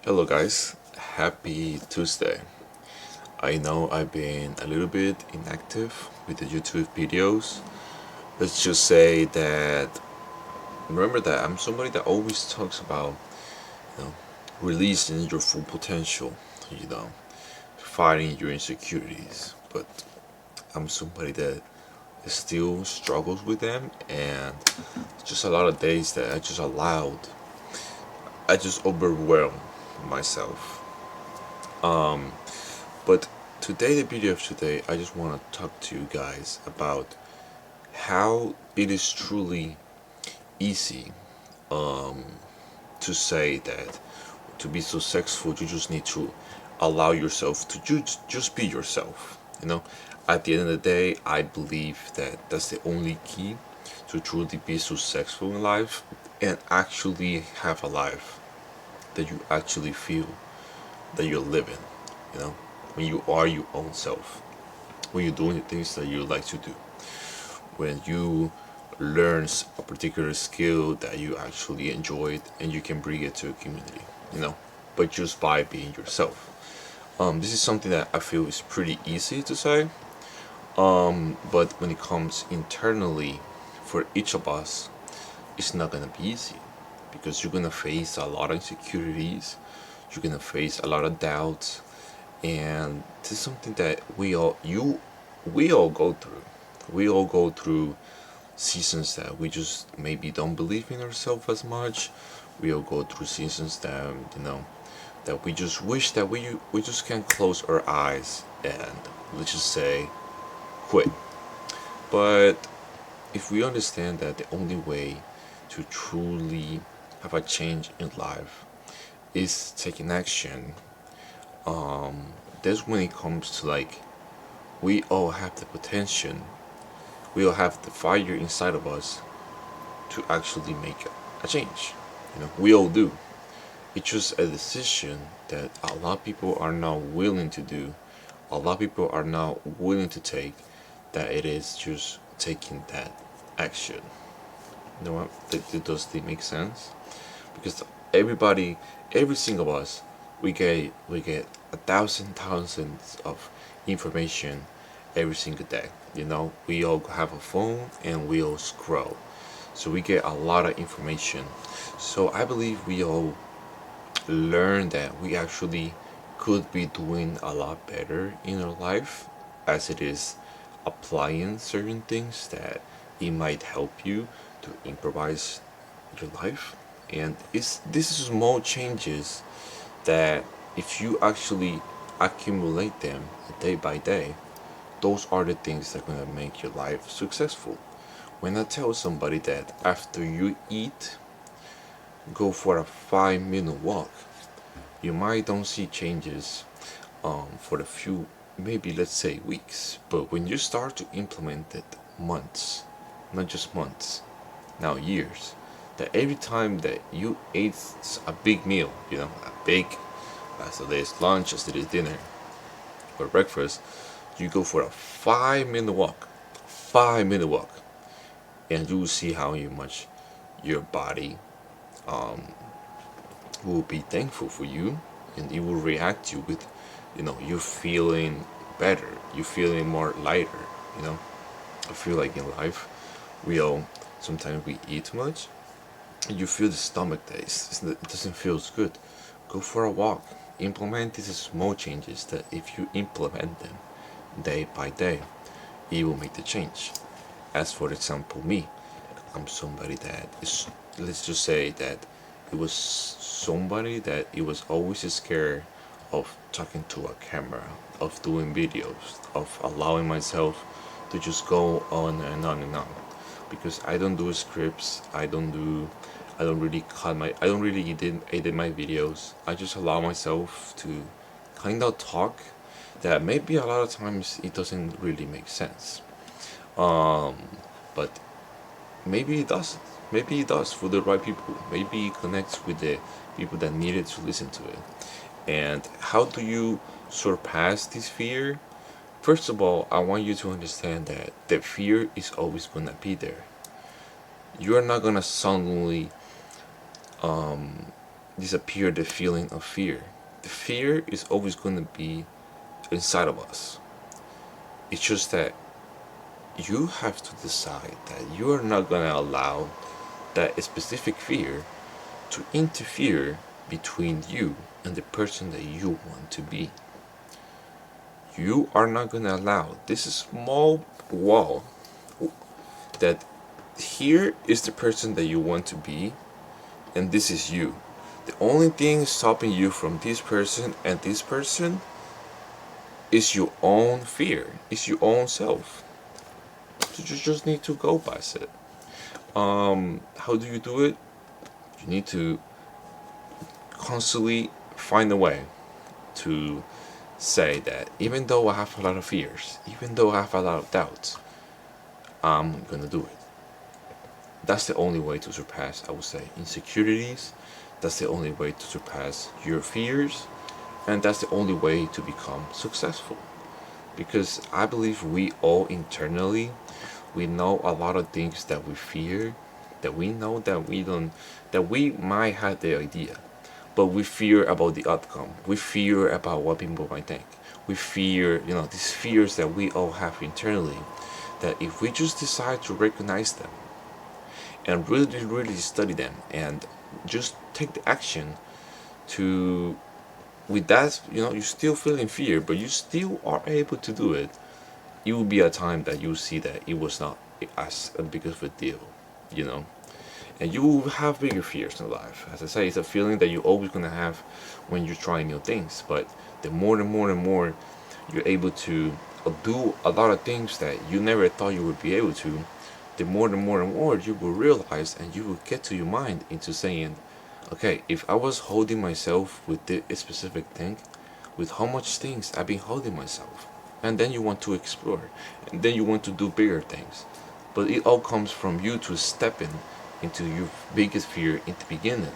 Hello, guys. Happy Tuesday. I know I've been a little bit inactive with the YouTube videos. Let's just say that remember that I'm somebody that always talks about, you know, releasing your full potential, you know, fighting your insecurities. But I'm somebody that still struggles with them, and just a lot of days that I just overwhelm myself. But today, the video of today, I just want to talk to you guys about how it is truly easy to say that to be successful, you just need to allow yourself to just be yourself. You know, at the end of the day, I believe that that's the only key to truly be successful in life and actually have a life that you actually feel that you're living. You know, when you are your own self, when you're doing the things that you like to do, when you learn a particular skill that you actually enjoyed and you can bring it to a community, you know, but just by being yourself. This is something that I feel is pretty easy to say, but when it comes internally for each of us, it's not gonna be easy because you're gonna face a lot of insecurities, you're gonna face a lot of doubts, and this is something that we all go through. We all go through seasons that we just maybe don't believe in ourselves as much. We all go through seasons that that we just wish that we just can close our eyes and let's just say quit. But if we understand that the only way to truly have a change in life is taking action, that's when it comes to like we all have the potential, we all have the fire inside of us to actually make a change. You know, we all do. It's just a decision that a lot of people are not willing to do. A lot of people are not willing to take. That it is just taking that action. You know what? Does this make sense? Because everybody, every single of us, we get thousands of information every single day. You know, we all have a phone and we all scroll, so we get a lot of information. So I believe we all learn that we actually could be doing a lot better in our life as it is applying certain things that it might help you to improvise your life. And it's these small changes that if you actually accumulate them day by day, those are the things that are gonna make your life successful. When I tell somebody that after you eat, go for a 5 minute walk, you might don't see changes for a few, maybe let's say weeks, but when you start to implement it months, not just months, now years, that every time that you ate a big meal, you know, a big, as it is lunch, as it is dinner or breakfast, you go for a 5 minute walk, 5 minute walk, and you will see how much your body will be thankful for you, and it will react to you with, you know, you feeling better, you feeling more lighter. You know, I feel like in life we all sometimes we eat much and you feel the stomach taste, it doesn't feel good. Go for a walk, implement these small changes that if you implement them day by day, it will make the change. As for example, me, I'm somebody that is, let's just say that it was somebody that it was always scared of talking to a camera, of doing videos, of allowing myself to just go on and on and on. Because I don't do scripts, I don't really I don't really edit my videos. I just allow myself to kind of talk that maybe a lot of times it doesn't really make sense. Um, but maybe it does. Maybe it does for the right people. Maybe it connects with the people that needed to listen to it. And how do you surpass this fear? First of all, I want you to understand that the fear is always gonna be there. You are not gonna suddenly disappear the feeling of fear. The fear is always going to be inside of us. It's just that you have to decide that you are not going to allow that specific fear to interfere between you and the person that you want to be. You are not going to allow this small wall that here is the person that you want to be, and this is you. The only thing stopping you from this person is your own fear, is your own self. So you just need to go past it. How do you do it? You need to constantly find a way to say that even though I have a lot of fears, even though I have a lot of doubts, I'm gonna do it. That's the only way to surpass, I would say, insecurities. That's the only way to surpass your fears, and that's the only way to become successful. Because I believe we all internally, we know a lot of things that we fear, that we know that we don't, that we might have the idea, but we fear about the outcome. We fear about what people might think. We fear, these fears that we all have internally, that if we just decide to recognize them and really, really study them and just take the action to, with that, you're still feeling fear, but you still are able to do it. It will be a time that you see that it was not as big of a deal, you know. And you will have bigger fears in life. As I say, it's a feeling that you're always gonna have when you're trying new things. But the more and more and more you're able to do a lot of things that you never thought you would be able to, the more and more and more you will realize, and you will get to your mind into saying, okay, if I was holding myself with this specific thing, with how much things I've been holding myself, and then you want to explore, and then you want to do bigger things, but it all comes from you to step in into your biggest fear in the beginning.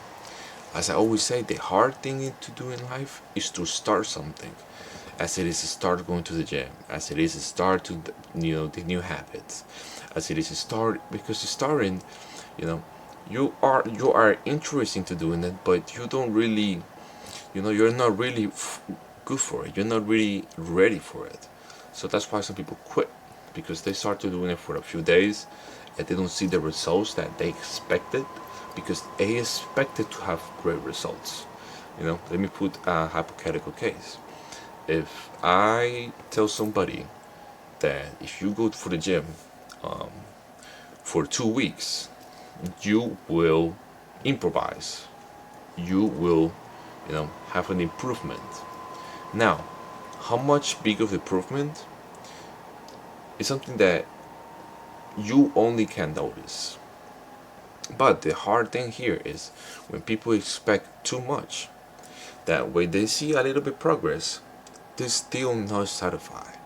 As I always say, the hard thing to do in life is to start something, as it is to start going to the gym, as it is to start to the new habits, as it is to start, because starting, you know, you are interested to doing it, but you don't really, you're not really good for it. You're not really ready for it. So that's why some people quit, because they start to doing it for a few days and they don't see the results that they expected, because they expected to have great results. Let me put a hypothetical case. If I tell somebody that if you go for the gym um, for 2 weeks, you will improvise, you will, have an improvement. Now, how much big of improvement is something that you only can notice. But the hard thing here is when people expect too much, that when they see a little bit progress, they're still not satisfied.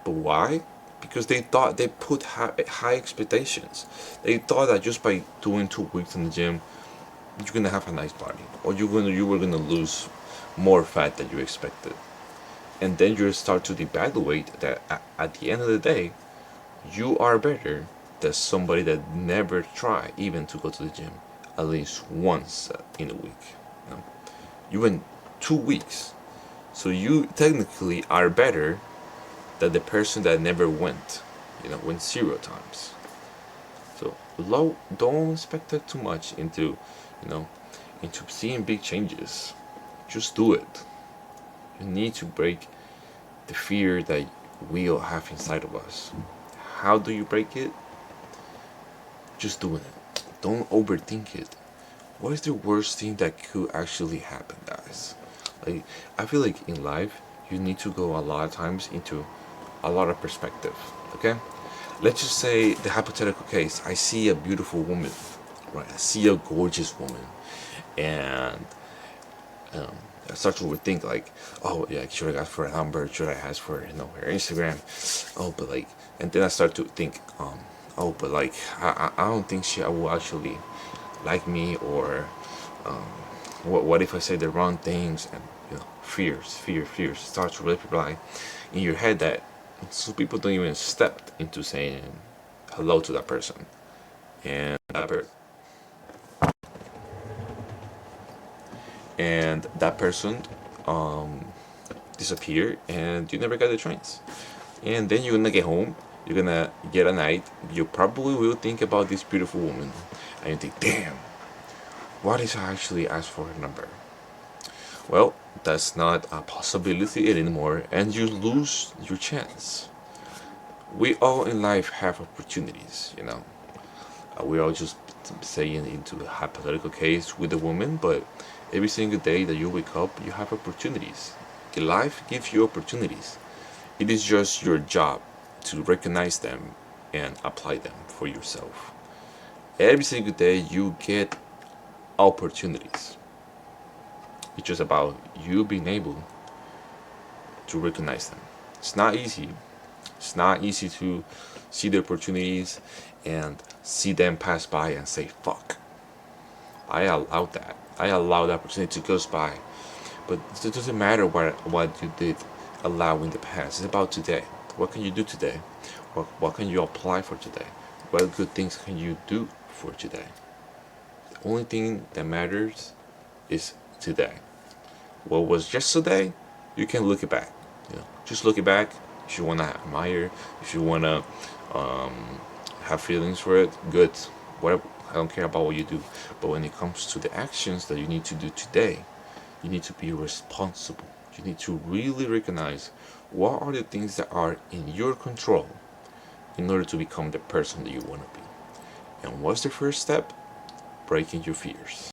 But why? Because they thought they put high expectations. They thought that just by doing 2 weeks in the gym, you're gonna have a nice body, or you were gonna lose more fat than you expected, and then you start to evaluate that at the end of the day, you are better than somebody that never tried even to go to the gym at least once in a week. You know? You went 2 weeks, so you technically are better than the person that never went. Went 0 times. So don't expect it too much you know, into seeing big changes. Just do it. You need to break the fear that we all have inside of us. How do you break it? Just doing it. Don't overthink it. What is the worst thing that could actually happen, guys? Like, I feel like in life, you need to go a lot of times into a lot of perspective. Okay? Let's just say the hypothetical case. I see a beautiful woman, right? I see a gorgeous woman, and I start to think like, oh yeah, should I ask for a number? Should I ask for her Instagram? Oh, but like, and then I start to think, oh, but like, I don't think she will actually like me, or um, what if I say the wrong things? And fears start to reply in your head, that some people don't even step into saying hello to that person, and and that person um, disappear, and you never got the chance. And then you're gonna get home, you're gonna get a night, you probably will think about this beautiful woman, and you think, damn, what if I actually ask for her number? Well, that's not a possibility anymore, and you lose your chance. We all in life have opportunities, you know. We're all just saying into a hypothetical case with a woman, but every single day that you wake up, you have opportunities. Life gives you opportunities. It is just your job to recognize them and apply them for yourself. Every single day, you get opportunities. It's just about you being able to recognize them. It's not easy. It's not easy to see the opportunities and see them pass by and say, fuck, I allowed that. I allowed that opportunity to go by. But it doesn't matter what you did allow in the past. It's about today. What can you do today? What can you apply for today? What good things can you do for today? The only thing that matters is today. What was yesterday, you can look it back. You know, just look it back. If you wanna admire, if you wanna have feelings for it, good. Whatever. I don't care about what you do. But when it comes to the actions that you need to do today, you need to be responsible. You need to really recognize what are the things that are in your control in order to become the person that you want to be. And what's the first step? Breaking your fears.